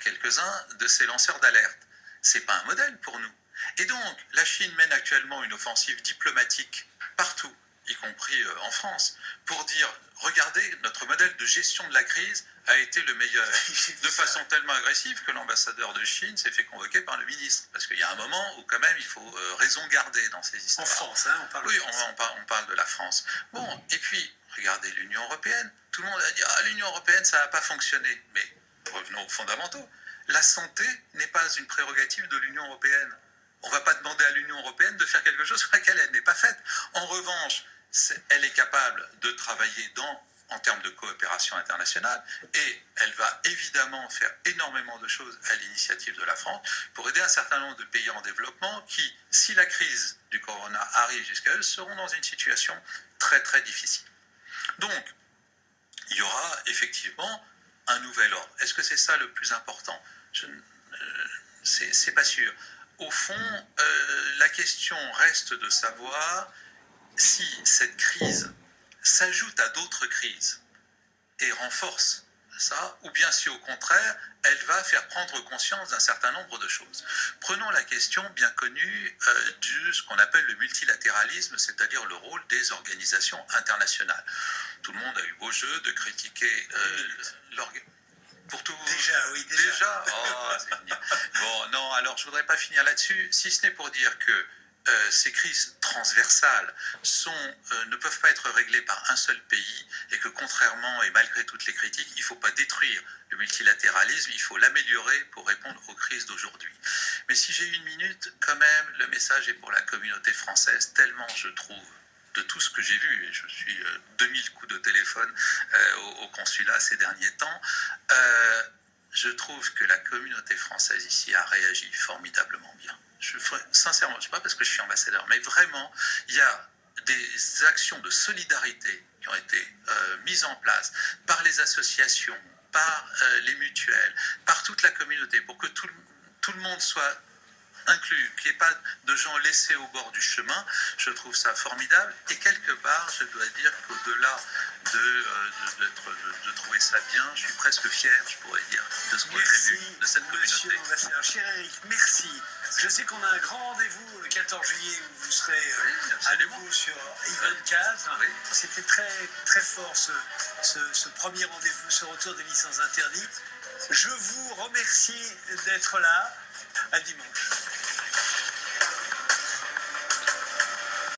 quelques-uns de ses lanceurs d'alerte. C'est pas un modèle pour nous. Et donc, la Chine mène actuellement une offensive diplomatique partout, y compris en France, pour dire, regardez, notre modèle de gestion de la crise a été le meilleur, de façon tellement agressive que l'ambassadeur de Chine s'est fait convoquer par le ministre. Parce qu'il y a un moment où quand même il faut raison garder dans ces histoires. En France, hein, on parle oui, de France. on parle de la France. Bon, et puis, regardez l'Union européenne. Tout le monde a dit, l'Union européenne, ça n'a pas fonctionné. Mais revenons aux fondamentaux. La santé n'est pas une prérogative de l'Union européenne. On ne va pas demander à l'Union européenne de faire quelque chose sur laquelle elle n'est pas faite. En revanche, elle est capable de travailler en termes de coopération internationale et elle va évidemment faire énormément de choses à l'initiative de la France pour aider un certain nombre de pays en développement qui, si la crise du corona arrive jusqu'à eux, seront dans une situation très très difficile. Donc, il y aura effectivement un nouvel ordre. Est-ce que c'est ça le plus important? C'est pas sûr. Au fond, la question reste de savoir si cette crise s'ajoute à d'autres crises et renforce ça, ou bien si au contraire, elle va faire prendre conscience d'un certain nombre de choses. Prenons la question bien connue de ce qu'on appelle le multilatéralisme, c'est-à-dire le rôle des organisations internationales. Tout le monde a eu beau jeu de critiquer pour tout... Déjà, oui, déjà. Déjà c'est fini. Bon, non, alors je voudrais pas finir là-dessus, si ce n'est pour dire que ces crises transversales ne peuvent pas être réglées par un seul pays et que contrairement et malgré toutes les critiques, il ne faut pas détruire le multilatéralisme, il faut l'améliorer pour répondre aux crises d'aujourd'hui. Mais si j'ai 1 minute, quand même, le message est pour la communauté française, tellement je trouve de tout ce que j'ai vu, et je suis 2000 coups de téléphone au consulat ces derniers temps, je trouve que la communauté française ici a réagi formidablement bien. Sincèrement, ce n'est pas parce que je suis ambassadeur, mais vraiment, il y a des actions de solidarité qui ont été mises en place par les associations, par les mutuelles, par toute la communauté, pour que tout le monde soit inclus, qu'il n'y ait pas de gens laissés au bord du chemin. Je trouve ça formidable. Et quelque part, je dois dire qu'au-delà de trouver ça bien, je suis presque fier, je pourrais dire, de ce que j'ai vu de cette communauté. Merci, cher Eric, merci. Je sais qu'on a un grand rendez-vous le 14 juillet où vous serez à nouveau sur I24. Oui. C'était très, très fort ce premier rendez-vous, ce retour des licences interdites. Je vous remercie d'être là. À dimanche.